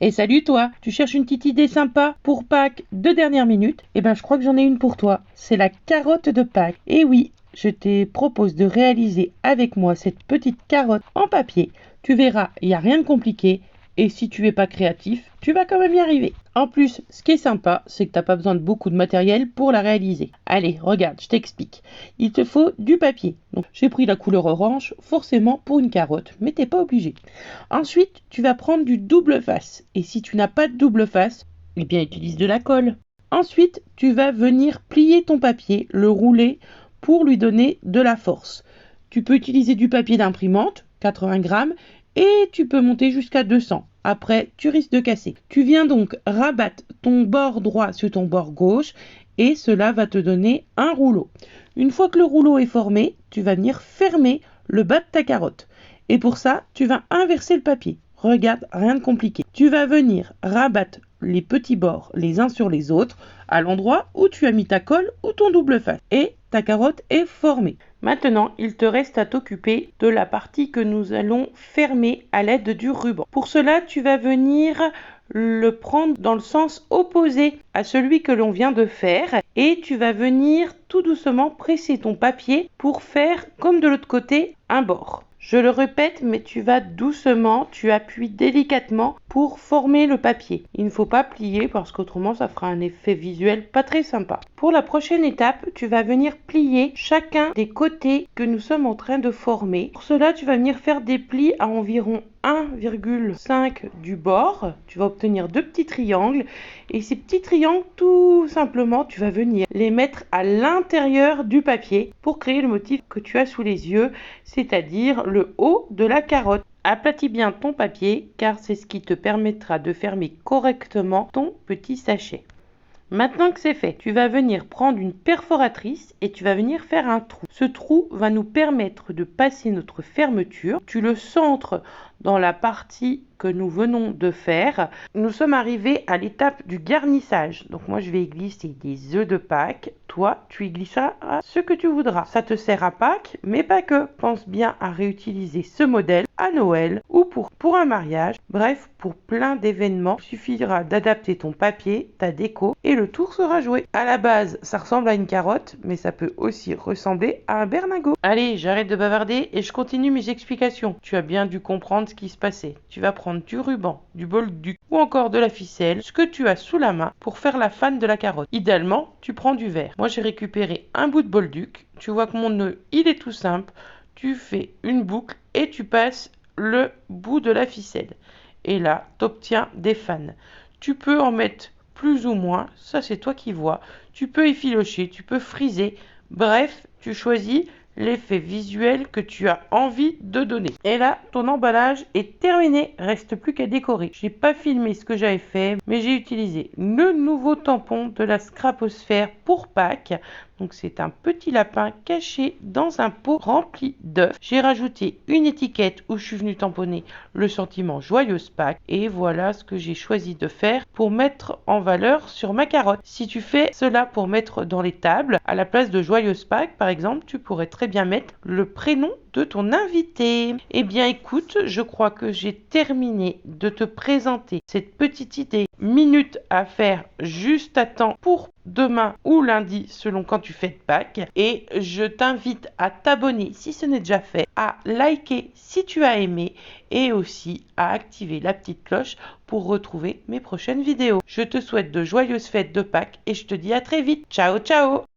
Et salut toi, tu cherches une petite idée sympa pour Pâques de dernière minute? Eh ben je crois que j'en ai une pour toi, c'est la carotte de Pâques. Et oui, je te propose de réaliser avec moi cette petite carotte en papier. Tu verras, il n'y a rien de compliqué. Et si tu n'es pas créatif, tu vas quand même y arriver. En plus, ce qui est sympa, c'est que tu n'as pas besoin de beaucoup de matériel pour la réaliser. Allez, regarde, je t'explique. Il te faut du papier. Donc, j'ai pris la couleur orange, forcément pour une carotte, mais t'es pas obligé. Ensuite, tu vas prendre du double face. Et si tu n'as pas de double face, eh bien, utilise de la colle. Ensuite, tu vas venir plier ton papier, le rouler pour lui donner de la force. Tu peux utiliser du papier d'imprimante, 80 grammes, et tu peux monter jusqu'à 200. Après, tu risques de casser. Tu viens donc rabattre ton bord droit sur ton bord gauche et cela va te donner un rouleau. Une fois que le rouleau est formé, tu vas venir fermer le bas de ta carotte. Et pour ça, tu vas inverser le papier. Regarde, rien de compliqué. Tu vas venir rabattre les petits bords les uns sur les autres à l'endroit où tu as mis ta colle ou ton double face. Et ta carotte est formée. Maintenant, il te reste à t'occuper de la partie que nous allons fermer à l'aide du ruban. Pour cela, tu vas venir le prendre dans le sens opposé à celui que l'on vient de faire et tu vas venir tout doucement presser ton papier pour faire comme de l'autre côté un bord. Je le répète, mais tu vas doucement, tu appuies délicatement pour former le papier. Il ne faut pas plier parce qu'autrement ça fera un effet visuel pas très sympa. Pour la prochaine étape, tu vas venir plier chacun des côtés que nous sommes en train de former. Pour cela, tu vas venir faire des plis à environ 1,5 du bord. Tu vas obtenir 2 petits triangles et ces petits triangles, tout simplement, tu vas venir les mettre à l'intérieur du papier pour créer le motif que tu as sous les yeux, c'est-à-dire le haut de la carotte. Aplatis bien ton papier car c'est ce qui te permettra de fermer correctement ton petit sachet. Maintenant que c'est fait, tu vas venir prendre une perforatrice et tu vas venir faire un trou. Ce trou va nous permettre de passer notre fermeture. Tu le centres dans la partie que nous venons de faire. Nous sommes arrivés à l'étape du garnissage. Donc moi, je vais y glisser des œufs de Pâques. Toi, tu y glisseras ce que tu voudras. Ça te sert à Pâques, mais pas que. Pense bien à réutiliser ce modèle à Noël ou pour un mariage. Bref, pour plein d'événements, il suffira d'adapter ton papier, ta déco et le tour sera joué. À la base, ça ressemble à une carotte, mais ça peut aussi ressembler à un berlingot. Allez, j'arrête de bavarder et je continue mes explications. Tu as bien dû comprendre ce qui se passait. Tu vas prendre du ruban, du bolduc ou encore de la ficelle, ce que tu as sous la main pour faire la fan de la carotte. Idéalement, tu prends du verre. Moi, j'ai récupéré un bout de bolduc. Tu vois que mon nœud, il est tout simple. Tu fais une boucle et tu passes le bout de la ficelle. Et là, tu obtiens des fans. Tu peux en mettre plus ou moins, ça c'est toi qui vois. Tu peux effilocher, tu peux friser. Bref, tu choisis l'effet visuel que tu as envie de donner. Et là, ton emballage est terminé. Reste plus qu'à décorer. J'ai pas filmé ce que j'avais fait, mais j'ai utilisé le nouveau tampon de la Scraposphère pour Pâques. Donc c'est un petit lapin caché dans un pot rempli d'œufs. J'ai rajouté une étiquette où je suis venue tamponner le sentiment Joyeuse Pâques. Et voilà ce que j'ai choisi de faire pour mettre en valeur sur ma carotte. Si tu fais cela pour mettre dans les tables, à la place de Joyeuse Pâques par exemple, tu pourrais très bien mettre le prénom de ton invité. Eh bien écoute, je crois que j'ai terminé de te présenter cette petite idée minute à faire juste à temps pour demain ou lundi selon quand tu fêtes Pâques. Et je t'invite à t'abonner si ce n'est déjà fait, à liker si tu as aimé et aussi à activer la petite cloche pour retrouver mes prochaines vidéos. Je te souhaite de joyeuses fêtes de Pâques et je te dis à très vite. Ciao ciao!